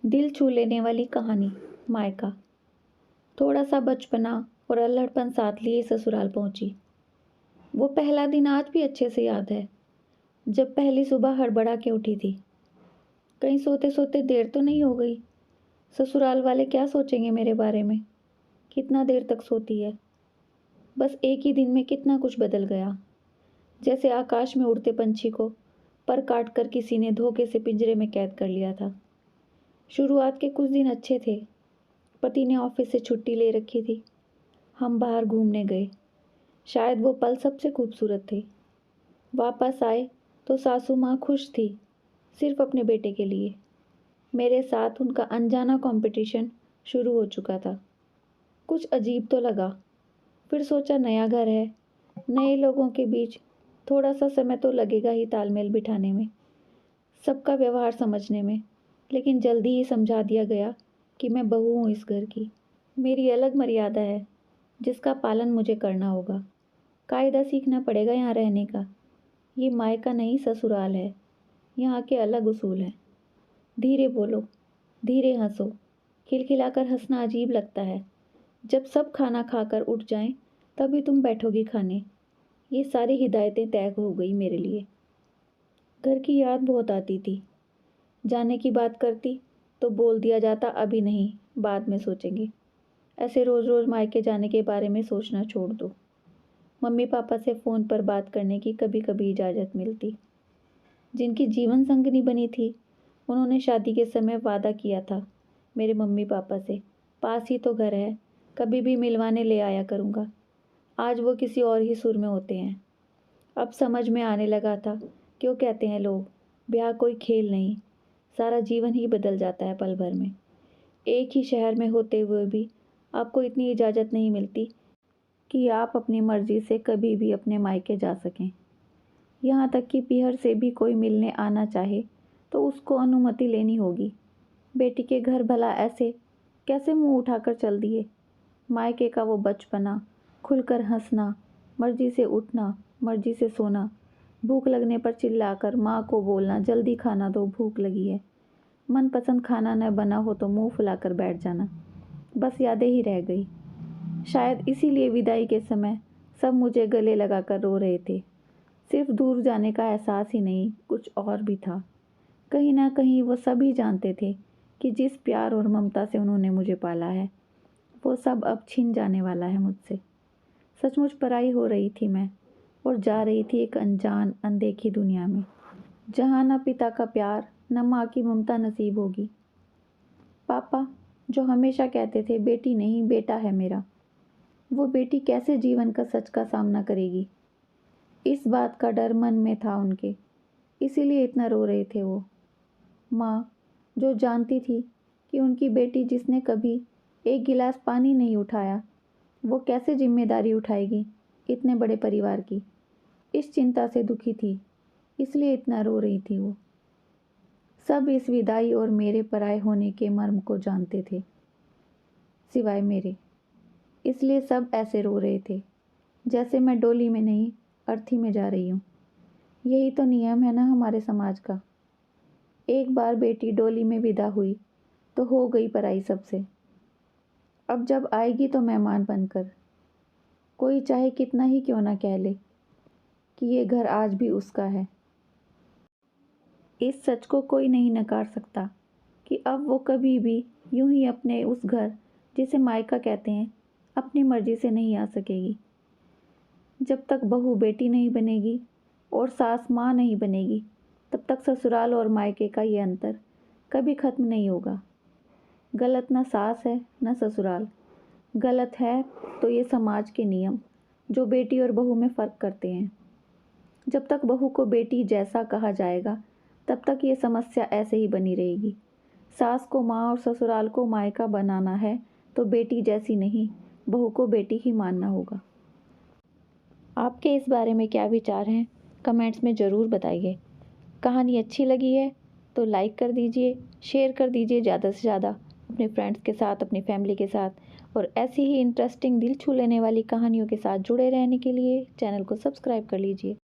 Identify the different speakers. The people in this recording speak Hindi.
Speaker 1: दिल छू लेने वाली कहानी। मायका। थोड़ा सा बचपना और अल्हड़पन साथ लिए ससुराल पहुंची। वो पहला दिन आज भी अच्छे से याद है, जब पहली सुबह हड़बड़ा के उठी थी। कहीं सोते सोते देर तो नहीं हो गई। ससुराल वाले क्या सोचेंगे मेरे बारे में। कितना देर तक सोती है। बस एक ही दिन में कितना कुछ बदल गया। जैसे आकाश में उड़ते पंछी को पर काट कर किसी ने धोखे से पिंजरे में कैद कर लिया था। शुरुआत के कुछ दिन अच्छे थे। पति ने ऑफिस से छुट्टी ले रखी थी। हम बाहर घूमने गए। शायद वो पल सबसे खूबसूरत थे। वापस आए तो सासू माँ खुश थी, सिर्फ अपने बेटे के लिए। मेरे साथ उनका अनजाना कंपटीशन शुरू हो चुका था। कुछ अजीब तो लगा। फिर सोचा नया घर है, नए लोगों के बीच थोड़ा सा समय तो लगेगा ही तालमेल बिठाने में, सबका व्यवहार समझने में। लेकिन जल्दी ही समझा दिया गया कि मैं बहू हूँ इस घर की। मेरी अलग मर्यादा है जिसका पालन मुझे करना होगा। कायदा सीखना पड़ेगा यहाँ रहने का। ये मायका नहीं ससुराल है। यहाँ के अलग उसूल हैं। धीरे बोलो, धीरे हंसो। खिलखिलाकर हंसना अजीब लगता है। जब सब खाना खाकर उठ जाएं, तभी तुम बैठोगी खाने। ये सारी हिदायतें तय हो गई मेरे लिए। घर की याद बहुत आती थी। जाने की बात करती तो बोल दिया जाता अभी नहीं, बाद में सोचेंगे। ऐसे रोज़ रोज़ मायके जाने के बारे में सोचना छोड़ दो। मम्मी पापा से फ़ोन पर बात करने की कभी कभी इजाज़त मिलती। जिनकी जीवन संगनी बनी थी, उन्होंने शादी के समय वादा किया था मेरे मम्मी पापा से, पास ही तो घर है, कभी भी मिलवाने ले आया करूँगा। आज वो किसी और ही सुर में होते हैं। अब समझ में आने लगा था क्यों कहते हैं लोग, ब्याह कोई खेल नहीं, सारा जीवन ही बदल जाता है पल भर में। एक ही शहर में होते हुए भी आपको इतनी इजाज़त नहीं मिलती कि आप अपनी मर्ज़ी से कभी भी अपने मायके जा सकें। यहाँ तक कि पीहर से भी कोई मिलने आना चाहे तो उसको अनुमति लेनी होगी। बेटी के घर भला ऐसे कैसे मुंह उठाकर चल दिए। मायके का वो बचपना, खुलकर हंसना, मर्जी से उठना, मर्जी से सोना, भूख लगने पर चिल्लाकर माँ को बोलना जल्दी खाना दो, भूख लगी है। मनपसंद खाना न बना हो तो मुंह फुलाकर बैठ जाना, बस यादें ही रह गई। शायद इसीलिए विदाई के समय सब मुझे गले लगाकर रो रहे थे। सिर्फ दूर जाने का एहसास ही नहीं, कुछ और भी था। कहीं ना कहीं वो सभी जानते थे कि जिस प्यार और ममता से उन्होंने मुझे पाला है, वो सब अब छिन जाने वाला है मुझसे। सचमुच पराई हो रही थी मैं, और जा रही थी एक अनजान अनदेखी दुनिया में, जहाँ न पिता का प्यार न माँ की ममता नसीब होगी। पापा जो हमेशा कहते थे बेटी नहीं बेटा है मेरा, वो बेटी कैसे जीवन का सच का सामना करेगी, इस बात का डर मन में था उनके, इसीलिए इतना रो रहे थे वो। माँ जो जानती थी कि उनकी बेटी जिसने कभी एक गिलास पानी नहीं उठाया, वो कैसे जिम्मेदारी उठाएगी इतने बड़े परिवार की, इस चिंता से दुखी थी, इसलिए इतना रो रही थी वो। सब इस विदाई और मेरे पराए होने के मर्म को जानते थे, सिवाय मेरे। इसलिए सब ऐसे रो रहे थे जैसे मैं डोली में नहीं अर्थी में जा रही हूँ। यही तो नियम है ना हमारे समाज का। एक बार बेटी डोली में विदा हुई तो हो गई पराई सबसे। अब जब आएगी तो मेहमान बनकर, कोई चाहे कितना ही क्यों ना कह ले कि ये घर आज भी उसका है। इस सच को कोई नहीं नकार सकता कि अब वो कभी भी यूं ही अपने उस घर जिसे मायका कहते हैं अपनी मर्जी से नहीं आ सकेगी। जब तक बहू बेटी नहीं बनेगी और सास माँ नहीं बनेगी, तब तक ससुराल और मायके का ये अंतर कभी ख़त्म नहीं होगा। गलत न सास है न ससुराल, गलत है तो ये समाज के नियम जो बेटी और बहू में फ़र्क करते हैं। जब तक बहू को बेटी जैसा कहा जाएगा, तब तक ये समस्या ऐसे ही बनी रहेगी। सास को माँ और ससुराल को मायका बनाना है तो बेटी जैसी नहीं, बहू को बेटी ही मानना होगा। आपके इस बारे में क्या विचार हैं, कमेंट्स में ज़रूर बताइए। कहानी अच्छी लगी है तो लाइक कर दीजिए, शेयर कर दीजिए ज़्यादा से ज़्यादा अपने फ्रेंड्स के साथ, अपनी फैमिली के साथ। और ऐसी ही इंटरेस्टिंग दिल छू लेने वाली कहानियों के साथ जुड़े रहने के लिए चैनल को सब्सक्राइब कर लीजिए।